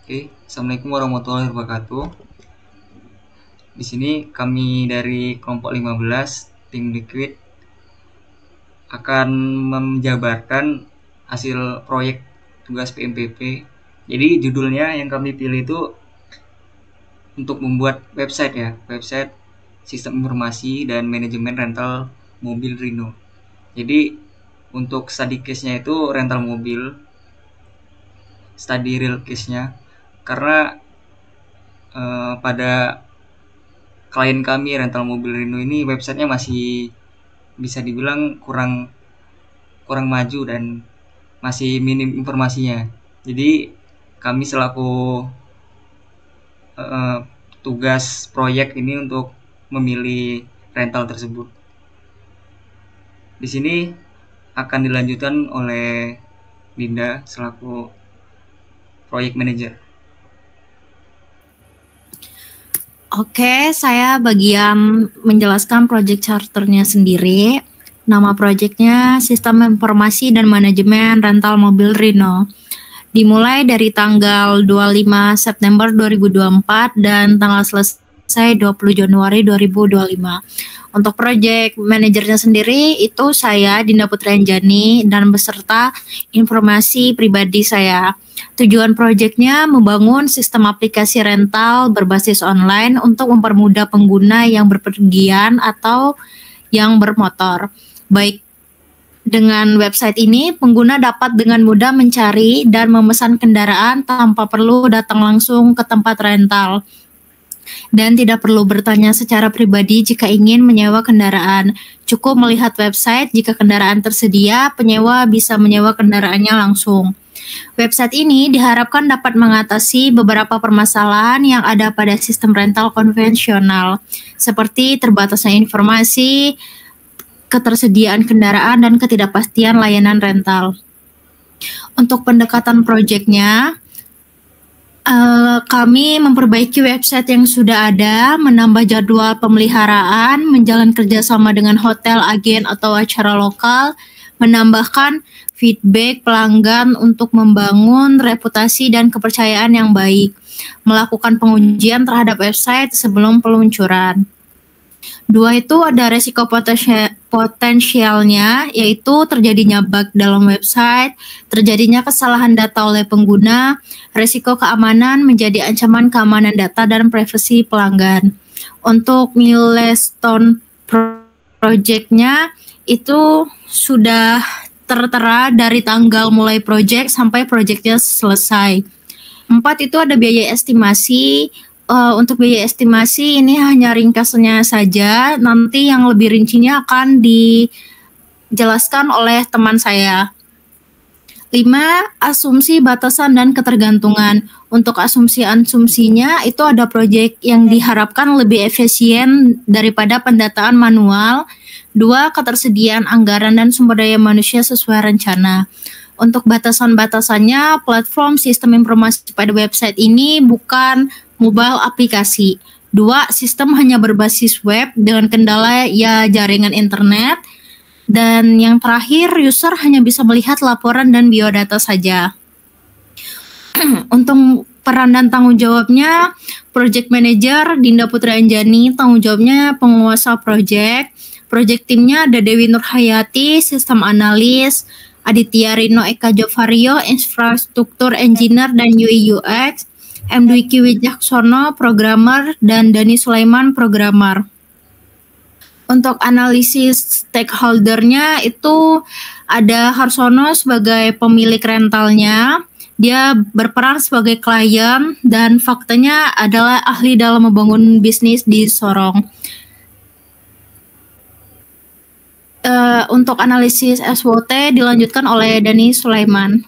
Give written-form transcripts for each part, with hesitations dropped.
Oke, Assalamualaikum warahmatullahi wabarakatuh. Di sini kami dari kelompok 15 tim Liquid akan menjabarkan hasil proyek tugas PMPP. Jadi judulnya yang kami pilih itu untuk membuat website ya, website sistem informasi dan manajemen rental mobil Rino. Jadi untuk study case-nya itu rental mobil, study real case-nya karena pada klien kami rental mobil Rino ini websitenya masih bisa dibilang kurang kurang maju dan masih minim informasinya. Jadi kami selaku eh, tugas proyek ini untuk memilih rental tersebut. Di sini akan dilanjutkan oleh Dinda selaku proyek manager. Oke, saya bagian menjelaskan project charternya sendiri. Nama projectnya Sistem Informasi dan Manajemen Rental Mobil Rino. Dimulai dari tanggal 25 September 2024 dan tanggal selesai 20 Januari 2025. Untuk project manajernya sendiri itu saya Dinda Putrianjani dan beserta informasi pribadi saya. Tujuan proyeknya membangun sistem aplikasi rental berbasis online untuk mempermudah pengguna yang berpergian atau yang bermotor. Baik dengan website ini, pengguna dapat dengan mudah mencari dan memesan kendaraan tanpa perlu datang langsung ke tempat rental dan tidak perlu bertanya secara pribadi jika ingin menyewa kendaraan. Cukup melihat website, jika kendaraan tersedia, penyewa bisa menyewa kendaraannya langsung. Website ini diharapkan dapat mengatasi beberapa permasalahan yang ada pada sistem rental konvensional, seperti terbatasnya informasi, ketersediaan kendaraan, dan ketidakpastian layanan rental. Untuk pendekatan proyeknya, kami memperbaiki website yang sudah ada, menambah jadwal pemeliharaan, menjalin kerjasama dengan hotel, agen, atau acara lokal, menambahkan feedback pelanggan untuk membangun reputasi dan kepercayaan yang baik, melakukan pengujian terhadap website sebelum peluncuran. Dua itu ada resiko potensialnya, yaitu terjadinya bug dalam website, terjadinya kesalahan data oleh pengguna, resiko keamanan menjadi ancaman keamanan data dan privasi pelanggan. Untuk milestone projectnya itu sudah tertera dari tanggal mulai project sampai projectnya selesai. 4 itu ada biaya estimasi. Untuk biaya estimasi ini hanya ringkasnya saja, nanti yang lebih rincinya akan dijelaskan oleh teman saya. 5. Asumsi, batasan, dan ketergantungan. Untuk asumsinya itu ada proyek yang diharapkan lebih efisien daripada pendataan manual. 2. Ketersediaan anggaran dan sumber daya manusia sesuai rencana. Untuk batasan-batasannya, platform sistem informasi pada website ini bukan mobile aplikasi. 2. Sistem hanya berbasis web dengan kendala ya jaringan internet. Dan yang terakhir, user hanya bisa melihat laporan dan biodata saja. Untuk peran dan tanggung jawabnya, Project Manager Dinda Putrianjani, tanggung jawabnya penguasa project. Project timnya ada Dewi Nurhayati, sistem analis, Aditya Rino Eka Jovario, infrastruktur engineer dan UI UX, M. Dwiki Wijaksono, programmer, dan Dani Sulaiman, programmer. Untuk analisis stakeholdernya itu ada Harsono sebagai pemilik rentalnya, dia berperan sebagai klien, dan faktanya adalah ahli dalam membangun bisnis di Sorong. Untuk analisis SWOT dilanjutkan oleh Dani Sulaiman.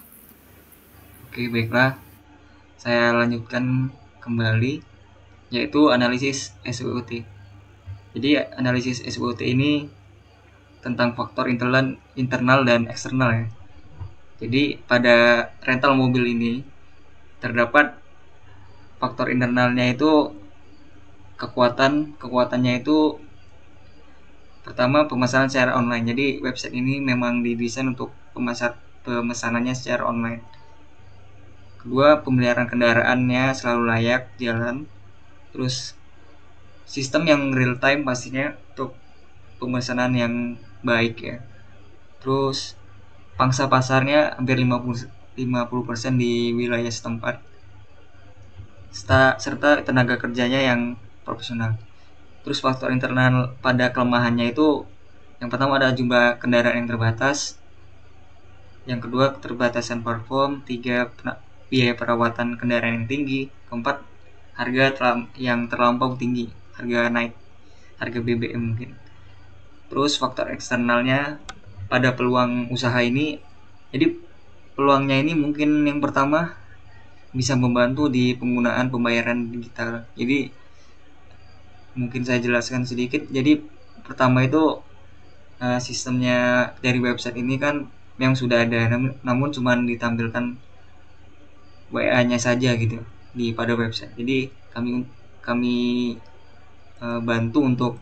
Oke, baiklah. Saya lanjutkan kembali, yaitu analisis SWOT. Jadi analisis SWOT ini tentang faktor internal dan eksternal ya. Jadi pada rental mobil ini terdapat faktor internalnya itu kekuatannya itu pertama pemesanan secara online. Jadi website ini memang didesain untuk pemesanannya secara online. Kedua, pemeliharaan kendaraannya selalu layak jalan. Terus sistem yang real time pastinya untuk pemesanan yang baik ya. Terus pangsa pasarnya hampir 50% di wilayah setempat. Serta tenaga kerjanya yang profesional. Terus faktor internal pada kelemahannya itu yang pertama ada jumlah kendaraan yang terbatas, yang kedua keterbatasan platform, tiga biaya perawatan kendaraan yang tinggi, keempat harga yang terlampau tinggi, harga naik, harga BBM mungkin. Terus faktor eksternalnya pada peluang usaha ini, jadi peluangnya ini mungkin yang pertama bisa membantu di penggunaan pembayaran digital. Jadi mungkin saya jelaskan sedikit. Jadi pertama itu sistemnya dari website ini kan yang sudah ada, namun cuma ditampilkan WA-nya saja gitu di pada website. Jadi kami bantu untuk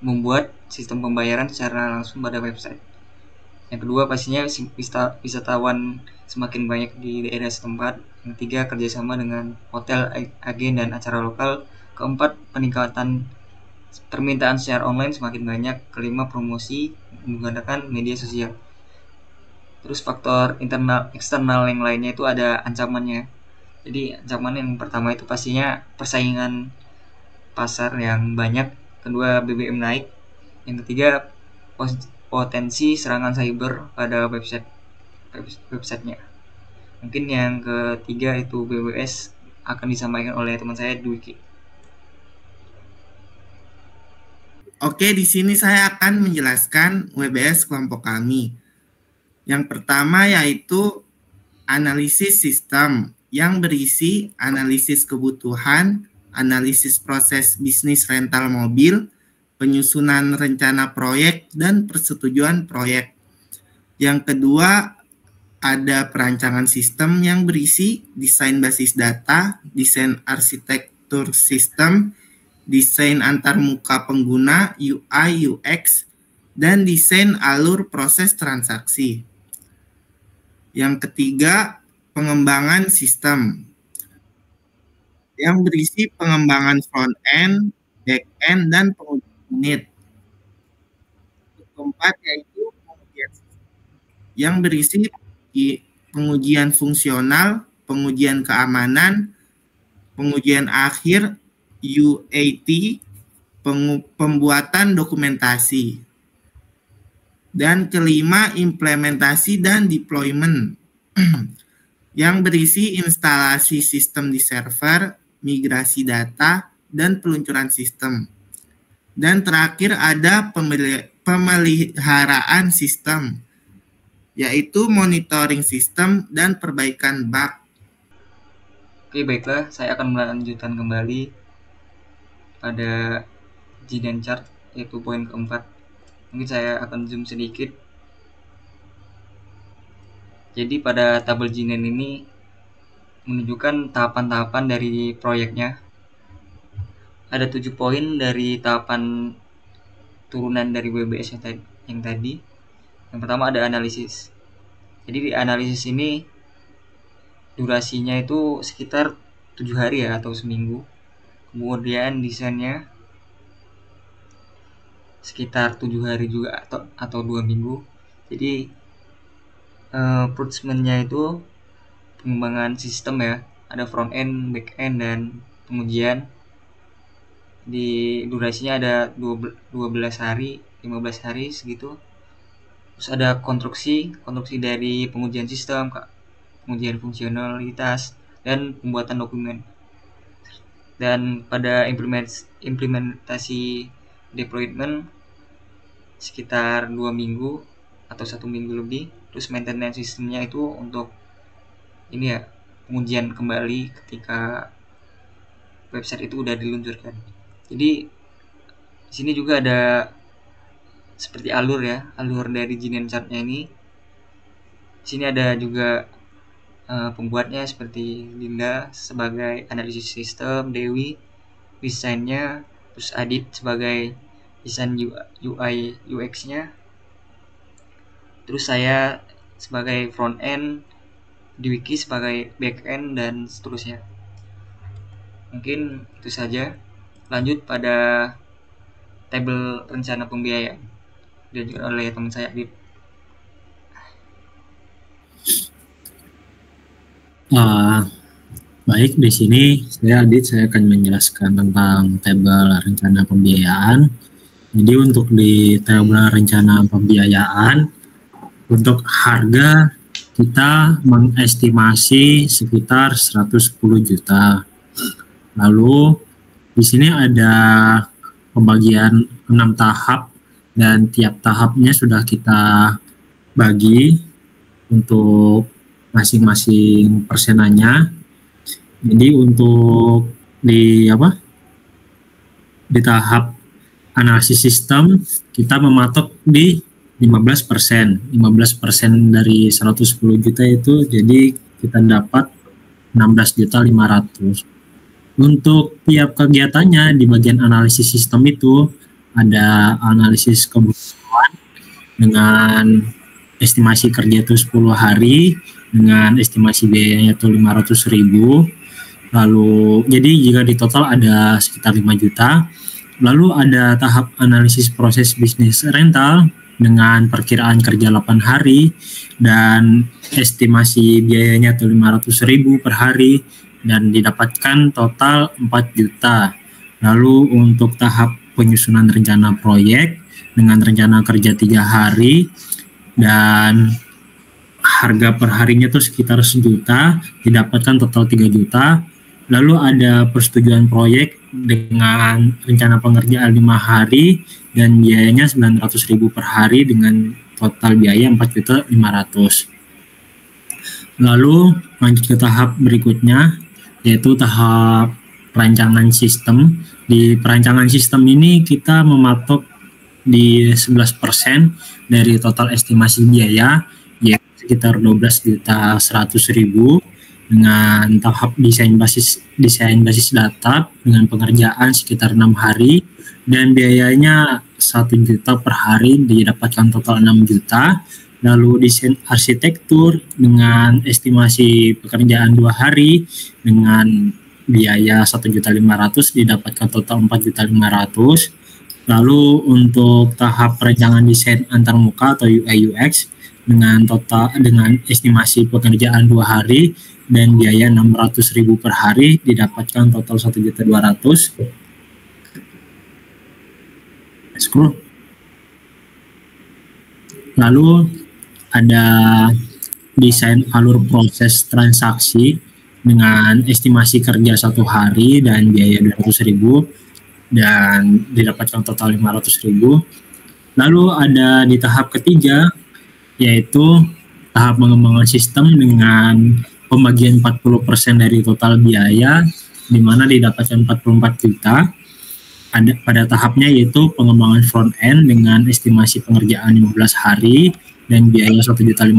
membuat sistem pembayaran secara langsung pada website. Yang kedua pastinya wisatawan semakin banyak di daerah setempat. Yang tiga kerjasama dengan hotel, agen dan acara lokal. Keempat peningkatan permintaan secara online semakin banyak. Kelima promosi menggunakan media sosial. Terus faktor internal eksternal yang lainnya itu ada ancamannya. Jadi ancaman yang pertama itu pastinya persaingan pasar yang banyak. Kedua BBM naik. Yang ketiga potensi serangan cyber pada websitenya. Mungkin yang ketiga itu BWS akan disampaikan oleh teman saya Dwiki. Oke, di sini saya akan menjelaskan WBS kelompok kami. Yang pertama yaitu analisis sistem yang berisi analisis kebutuhan, analisis proses bisnis rental mobil, penyusunan rencana proyek, dan persetujuan proyek. Yang kedua, ada perancangan sistem yang berisi desain basis data, desain arsitektur sistem, desain antarmuka pengguna, UI, UX, dan desain alur proses transaksi. Yang ketiga, pengembangan sistem yang berisi pengembangan front-end, back-end, dan pengujian unit. Keempat yaitu pengujian sistem yang berisi pengujian fungsional, pengujian keamanan, pengujian akhir, UAT, pembuatan dokumentasi. Dan kelima, implementasi dan deployment yang berisi instalasi sistem di server, migrasi data, dan peluncuran sistem. Dan terakhir ada pemeliharaan sistem, yaitu monitoring sistem dan perbaikan bug. Oke, baiklah, saya akan melanjutkan kembali pada Ginen chart, yaitu poin keempat. Mungkin saya akan zoom sedikit. Jadi pada tabel Ginen ini menunjukkan tahapan-tahapan dari proyeknya. Ada 7 poin dari tahapan turunan dari WBS yang tadi. Yang pertama ada analisis. Jadi di analisis ini durasinya itu sekitar 7 hari ya, atau seminggu. Kemudian desainnya sekitar 7 hari juga atau 2 minggu. Jadi approachment-nya itu pengembangan sistem ya, ada front end, back end, dan pengujian. Di durasinya ada 12 hari, 15 hari segitu. Terus ada konstruksi dari pengujian sistem, pengujian fungsionalitas, dan pembuatan dokumen. Dan pada implementasi deployment sekitar 2 minggu atau 1 minggu lebih. Terus maintenance sistemnya itu untuk ini ya, pengujian kembali ketika website itu udah diluncurkan. Jadi di sini juga ada seperti alur dari Ginen chart-nya ini. Di sini ada juga pembuatnya seperti Linda sebagai analisis sistem, Dewi desainnya, terus Adit sebagai desain UI UX-nya, terus saya sebagai front end, di wiki sebagai backend dan seterusnya. Mungkin itu saja. Lanjut pada tabel rencana pembiayaan diajukan oleh teman saya Adit. Baik, di sini saya akan menjelaskan tentang tabel rencana pembiayaan. Jadi untuk di tabel rencana pembiayaan, untuk harga kita mengestimasi sekitar 110 juta. Lalu di sini ada pembagian 6 tahap dan tiap tahapnya sudah kita bagi untuk masing-masing persenannya. Jadi untuk di tahap analisis sistem kita mematok di 15%. 15% dari 110 juta itu jadi kita dapat 16.500.000. Untuk tiap kegiatannya di bagian analisis sistem itu ada analisis kebutuhan dengan estimasi kerja itu 10 hari dengan estimasi biayanya itu 500.000. Lalu jadi jika di total ada sekitar 5 juta. Lalu ada tahap analisis proses bisnis rental dengan perkiraan kerja 8 hari dan estimasi biayanya itu 500.000 per hari dan didapatkan total 4 juta. Lalu untuk tahap penyusunan rencana proyek dengan rencana kerja 3 hari dan harga per harinya itu sekitar 1 juta, didapatkan total 3 juta. Lalu ada persetujuan proyek dengan rencana pengerjaan 5 hari dan biayanya 900.000 per hari dengan total biaya 4.500.000. Lalu lanjut ke tahap berikutnya yaitu tahap perancangan sistem. Di perancangan sistem ini kita mematok di 11% dari total estimasi biaya yaitu sekitar 12.100.000 dengan tahap desain basis data dengan pengerjaan sekitar 6 hari dan biayanya 1 juta per hari, didapatkan total 6 juta. Lalu desain arsitektur dengan estimasi pekerjaan 2 hari dengan biaya 1.500.000, didapatkan total 4.500.000. Lalu untuk tahap perencanaan desain antarmuka atau UI UX dengan estimasi pekerjaan 2 hari dan biaya 600.000 per hari, didapatkan total 1.200.000. Scroll. Lalu ada desain alur proses transaksi dengan estimasi kerja 1 hari dan biaya 200.000 dan didapatkan total 500.000. Lalu ada di tahap ketiga yaitu tahap pengembangan sistem dengan pembagian 40% dari total biaya di mana didapatkan 44 juta. Ada pada tahapnya yaitu pengembangan front end dengan estimasi pengerjaan 15 hari dan biaya 1.500.000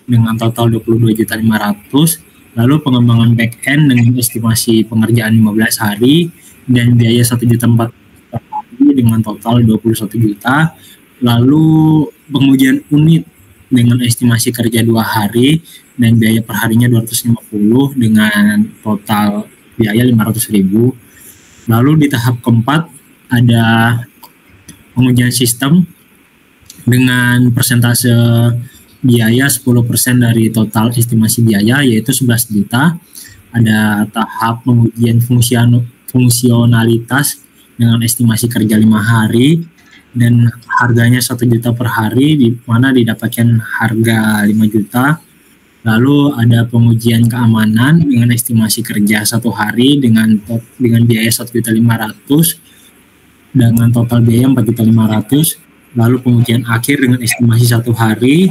dengan total 22.500.000. Lalu pengembangan back end dengan estimasi pengerjaan 15 hari dan biaya 1.400.000 per hari dengan total 21 juta. Lalu pengujian unit dengan estimasi kerja 2 hari dan biaya per harinya 250 dengan total biaya 500.000. Lalu di tahap keempat ada pengujian sistem dengan persentase biaya 10% dari total estimasi biaya yaitu 11 juta. Ada tahap pengujian fungsionalitas dengan estimasi kerja 5 hari dan harganya 1 juta per hari di mana didapatkan harga 5 juta. Lalu ada pengujian keamanan dengan estimasi kerja 1 hari dengan biaya 1.500.000 dengan total biaya 4.500.000. Lalu pengujian akhir dengan estimasi 1 hari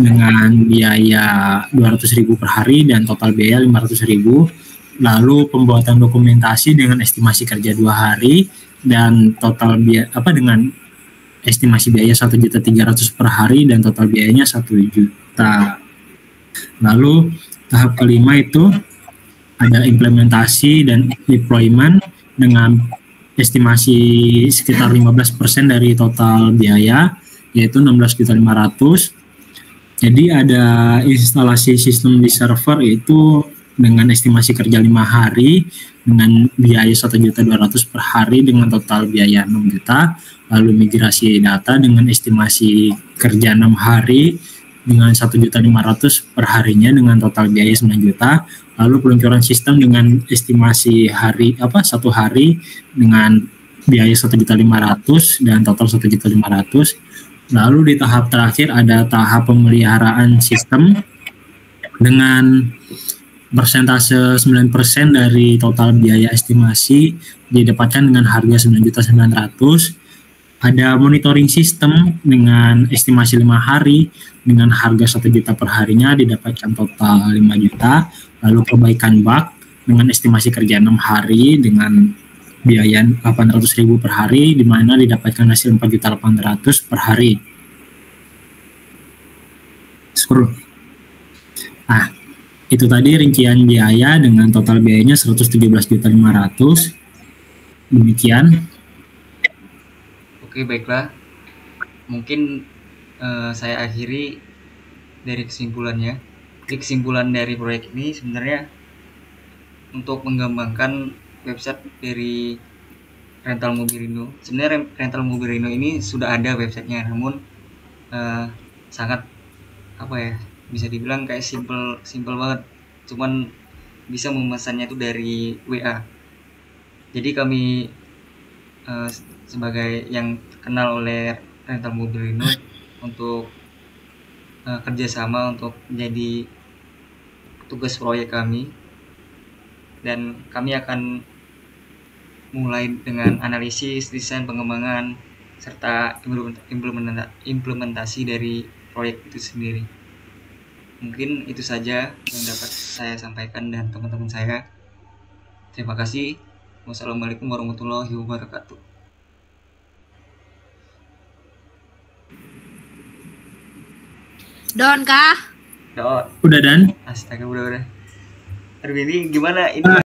dengan biaya 200.000 per hari dan total biaya 500.000. Lalu pembuatan dokumentasi dengan estimasi kerja 2 hari dan total biaya dengan estimasi biaya 1.300.000 per hari dan total biayanya 1 juta. Lalu tahap kelima itu ada implementasi dan deployment dengan estimasi sekitar 15% dari total biaya yaitu 16.500.000. Jadi ada instalasi sistem di server itu dengan estimasi kerja 5 hari dengan biaya 1.200.000 per hari dengan total biaya 6 juta. Lalu migrasi data dengan estimasi kerja 6 hari dengan 1.500.000 per harinya dengan total biaya 9 juta. Lalu peluncuran sistem dengan estimasi satu hari dengan biaya 1.500.000 dan total 1.500.000. Lalu di tahap terakhir ada tahap pemeliharaan sistem dengan persentase 9% dari total biaya estimasi didapatkan dengan harga 9.900.000. Ada monitoring sistem dengan estimasi 5 hari dengan harga 1 juta per harinya didapatkan total 5 juta. Lalu perbaikan bug dengan estimasi kerja 6 hari dengan biaya 800.000 per hari di mana didapatkan hasil 4.800.000 per hari. Nah, itu tadi rincian biaya dengan total biayanya 117.500.000. Demikian. Oke, baiklah. Mungkin saya akhiri dari kesimpulannya. Jadi kesimpulan dari proyek ini sebenarnya untuk mengembangkan website dari rental mobil Rino. Sebenarnya rental mobil Rino ini sudah ada websitenya, namun sangat bisa dibilang kayak simple banget. Cuman bisa memesannya itu dari WA. Jadi kami sebagai yang kenal oleh rental mobil Rino untuk kerjasama untuk menjadi tugas proyek kami, dan kami akan mulai dengan analisis, desain, pengembangan, serta implementasi dari proyek itu sendiri. Mungkin itu saja yang dapat saya sampaikan dan teman-teman saya. Terima kasih. Wassalamualaikum warahmatullahi wabarakatuh. Don kah? Don. Udah Dan? Astaga, udah. Aduh, ini gimana ini?